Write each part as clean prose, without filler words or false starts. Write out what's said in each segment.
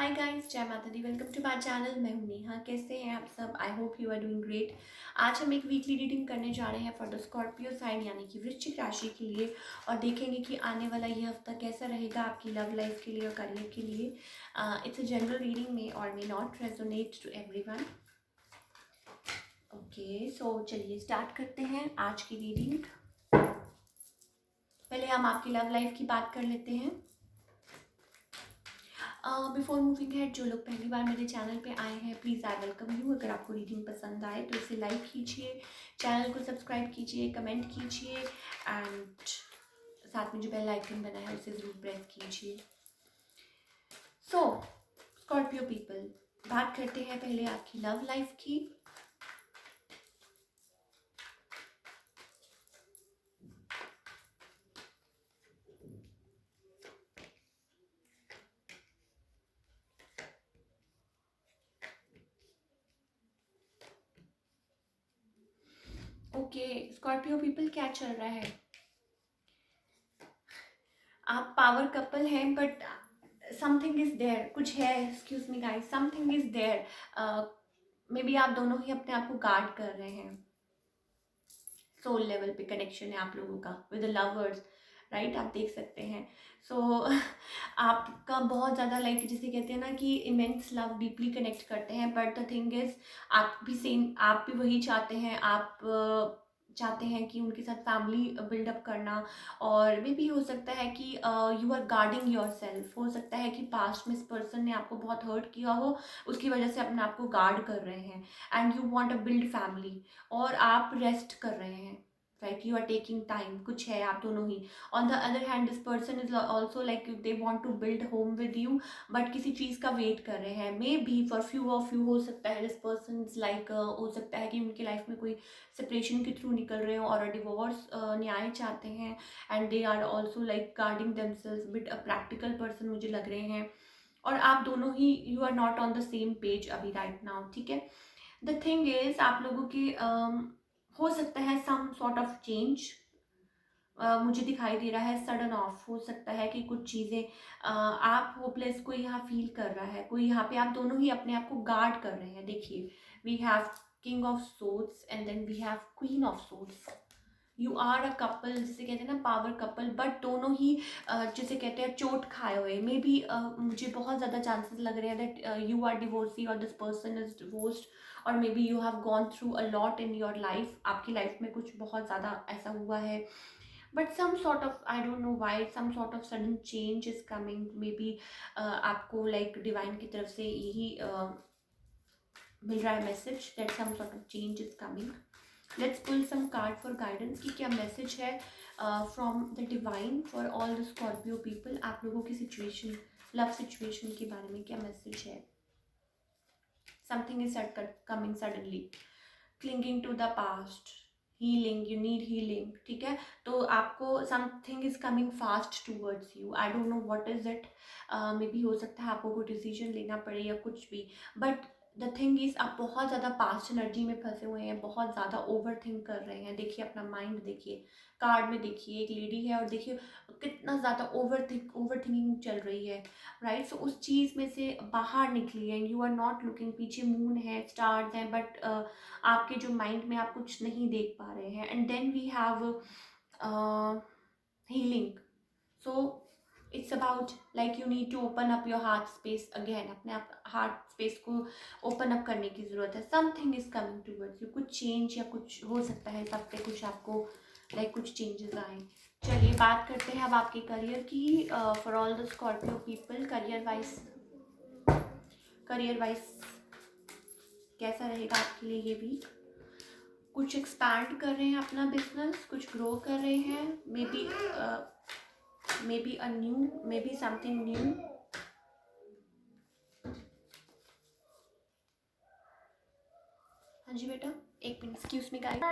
हाय guys, जय माता दी। Welcome to my channel. मैं हूं नेहा। कैसे हैं आप सब? I hope you are doing great. आज हम एक वीकली रीडिंग करने जा रहे हैं फॉर द स्कॉर्पियो साइन यानी कि वृश्चिक राशि के लिए, और देखेंगे कि आने वाला ये हफ्ता कैसा रहेगा आपकी लव लाइफ के लिए और करियर के लिए। इट्स अ जनरल रीडिंग में और may not resonate to everyone. Okay, so चलिए स्टार्ट करते हैं आज की रीडिंग। पहले हम आपकी लव लाइफ की बात कर लेते हैं। बिफोर मूविंग हैड, जो लोग पहली बार मेरे चैनल पे आए हैं, प्लीज़ आई वेलकम यू। अगर आपको रीडिंग पसंद आए तो इसे लाइक कीजिए, चैनल को सब्सक्राइब कीजिए, कमेंट कीजिए एंड साथ में जो बेल आइकन बना है उसे ज़रूर प्रेस कीजिए। सो स्कॉर्पियो पीपल, बात करते हैं पहले आपकी लव लाइफ की। ओके स्कॉर्पियो पीपल, क्या चल रहा है? आप पावर कपल हैं बट समथिंग इज देयर, कुछ है। Excuse me guys, something is there. Maybe आप दोनों ही अपने आप को गार्ड कर रहे हैं। सोल लेवल पे कनेक्शन है आप लोगों का विद द लवर्स, राइट? आप देख सकते हैं। सो आपका बहुत ज़्यादा लाइक जिसे कहते हैं ना कि इमेंस लव, डीपली कनेक्ट करते हैं। बट द थिंग इज, आप भी वही चाहते हैं। आप चाहते हैं कि उनके साथ फैमिली बिल्डअप करना, और मे भी हो सकता है कि you are guarding yourself. हो सकता है कि पास्ट में इस पर्सन ने आपको बहुत हर्ट किया हो, उसकी वजह से अपने आप को गार्ड कर रहे हैं and you want a build family, और आप रेस्ट कर रहे हैं, right? You are taking time, कुछ है आप दोनों ही। On the other hand this person is also like they want to build home with you, but किसी चीज़ का वेट कर रहे हैं। Maybe for few of you हो सकता है दिस पर्सन इज लाइक, हो सकता है कि उनकी लाइफ में कोई सेपरेशन के थ्रू निकल रहे हो और डिवोर्स न्याय चाहते हैं, and they are also like guarding themselves bit. A practical person मुझे लग रहे हैं, और आप दोनों ही you are not on the same page अभी राइट नाउ, ठीक है? द थिंग इज, आप लोगों की हो सकता है सम सॉर्ट ऑफ चेंज। मुझे दिखाई दे रहा है सडन ऑफ। हो सकता है कि कुछ चीज़ें आप होपलेस, कोई यहाँ फील कर रहा है, कोई यहाँ पे आप दोनों ही अपने आप को गार्ड कर रहे हैं। देखिए, we have king of swords and then we have queen of swords. You are a couple, जिसे कहते हैं ना पावर कपल, बट दोनों ही जिसे कहते हैं चोट खाए हुए। मे बी मुझे बहुत ज़्यादा चांसेस लग रहे हैं दैट यू आर डिवोर्सी और दिस पर्सन इज डिवोर्स्ड, और maybe you have gone through a lot in your life. आपकी लाइफ में कुछ बहुत ज़्यादा ऐसा हुआ है, but some sort of, I don't know why, some sort of sudden change is coming. Maybe आपको लाइक डिवाइन की तरफ से यही मिल रहा है message that some sort of change is coming. Let's pull some card for guidance कि क्या मैसेज है from the divine for all the Scorpio people. आप लोगों की सिचुएशन, लव सिचुएशन के बारे में क्या मैसेज है? Something is coming suddenly, clinging to the past, healing, you need healing, ठीक है? तो आपको something is coming fast towards you. I don't know what is it. Maybe हो सकता है आपको कोई डिसीजन लेना पड़े या कुछ भी, बट द थिंग इज, आप बहुत ज़्यादा पास्ट एनर्जी में फंसे हुए हैं, बहुत ज़्यादा ओवर थिंक कर रहे हैं। देखिए अपना माइंड, देखिए कार्ड में, देखिए एक लेडी है और देखिए कितना ज़्यादा ओवर थिंकिंग चल रही है, राइट? सो उस चीज़ में से बाहर निकलिए and you are not looking. पीछे मून है, स्टार्स हैं, बट आपके जो माइंड में आप कुछ नहीं देख पा रहे हैं। And then we have healing. So it's about like you need to open up your heart space again. अपने आप हार्ट स्पेस को ओपन अप करने की ज़रूरत है। Something is coming towards you, कुछ चेंज या कुछ हो सकता है सब पे कुछ आपको लाइक कुछ चेंजेस आए। चलिए बात करते हैं अब आपके करियर की। For all the Scorpio people, career wise कैसा रहेगा आपके लिए ये वीक? कुछ एक्सपैंड कर रहे हैं अपना बिजनेस, कुछ ग्रो कर रहे हैं, may be a new, may be something new. हाँ जी बेटा, एक minute, excuse me guys,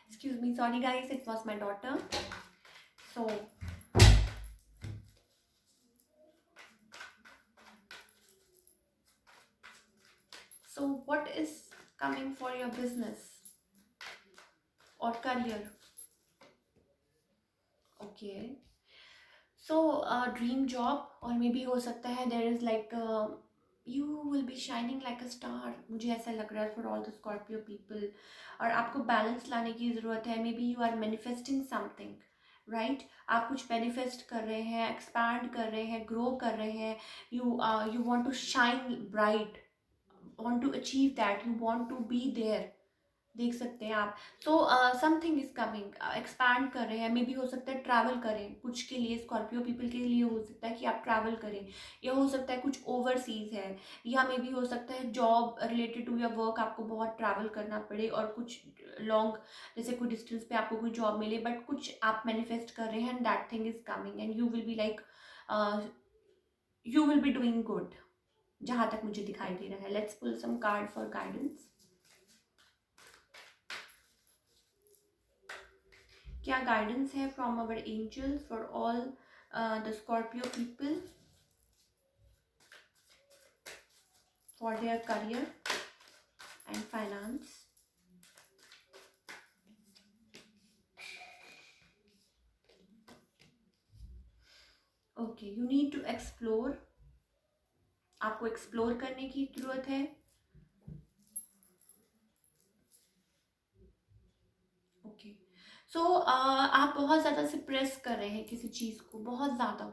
excuse me, sorry guys, it was my daughter. So what is coming for your business और करियर? ओके, सो dream job, और maybe हो सकता है there is like you will B shining like a star, मुझे ऐसा लग रहा है for all the Scorpio people. और आपको बैलेंस लाने की ज़रूरत है। Maybe you are manifesting something, right. आप कुछ मैनिफेस्ट कर रहे हैं, एक्सपैंड कर रहे हैं, ग्रो कर रहे हैं। You want to shine bright, want to achieve that, you want to be there. देख सकते हैं आप। So something is coming, expand कर रहे हैं। मे बी हो सकता है ट्रैवल करें कुछ के लिए, स्कॉर्पियो पीपल के लिए हो सकता है कि आप ट्रैवल करें, या हो सकता है कुछ ओवरसीज है, या मे बी हो सकता है job related to your work आपको बहुत ट्रैवल करना पड़े और कुछ लॉन्ग, जैसे कोई डिस्टेंस पे आपको कोई जॉब मिले, बट कुछ आप मैनिफेस्ट कर रहे हैं and that thing is coming and you will be like, you will be doing good, जहाँ तक मुझे दिखाई दे रहा है। Let's pull some card for guidance. क्या गाइडेंस है from our angels for all the Scorpio people for their career and finance? Okay, you need to explore, आपको एक्सप्लोर करने की जरूरत है। ओके, सो आप बहुत ज़्यादा सप्रेस कर रहे हैं किसी चीज़ को, बहुत ज़्यादा।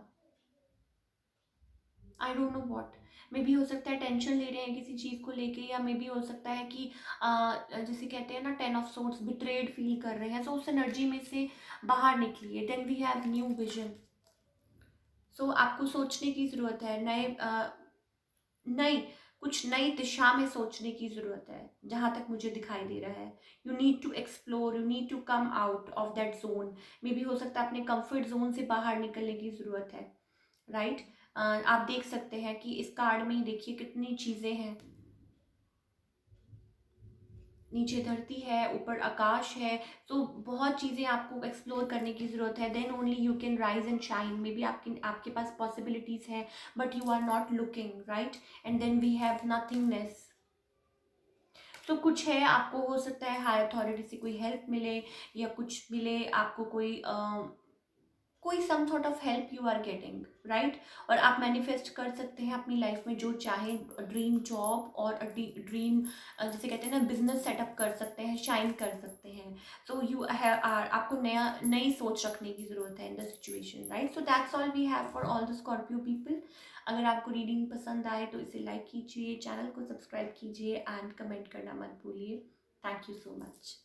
आई don't know what, may be हो सकता है टेंशन ले रहे हैं किसी चीज़ को लेके, या मे बी हो सकता है कि जैसे कहते हैं ना 10 ऑफ सोर्ड्स, बिट्रेड फील कर रहे हैं। सो उस एनर्जी में से बाहर निकलिए। Then we have new vision. So आपको सोचने की ज़रूरत है, नई कुछ नई दिशा में सोचने की ज़रूरत है, जहाँ तक मुझे दिखाई दे रहा है। You need to explore, you need to come out of that zone. Maybe हो सकता है अपने कंफर्ट जोन से बाहर निकलने की ज़रूरत है, राइट। आप देख सकते हैं कि इस कार्ड में ही देखिए कितनी चीज़ें हैं। नीचे धरती है, ऊपर आकाश है। तो बहुत चीज़ें आपको एक्सप्लोर करने की ज़रूरत है। Then only you can rise and shine. Maybe आपके पास पॉसिबिलिटीज़ है, but you are not looking, right. And then we have nothingness. तो कुछ है, आपको हो सकता है हायर अथॉरिटी से कोई हेल्प मिले, या कुछ मिले आपको कोई some sort of help you are getting, right. और आप मैनिफेस्ट कर सकते हैं अपनी लाइफ में जो चाहे, ड्रीम जॉब और ड्रीम, जैसे कहते हैं ना, बिजनेस सेटअप कर सकते हैं, शाइन कर सकते हैं। सो यू हैव, आपको नई सोच रखने की जरूरत है in the situation, right. So that's all we have for all the Scorpio people. अगर आपको रीडिंग पसंद आए तो इसे लाइक कीजिए, चैनल को सब्सक्राइब कीजिए एंड कमेंट करना मत भूलिए। Thank you so much.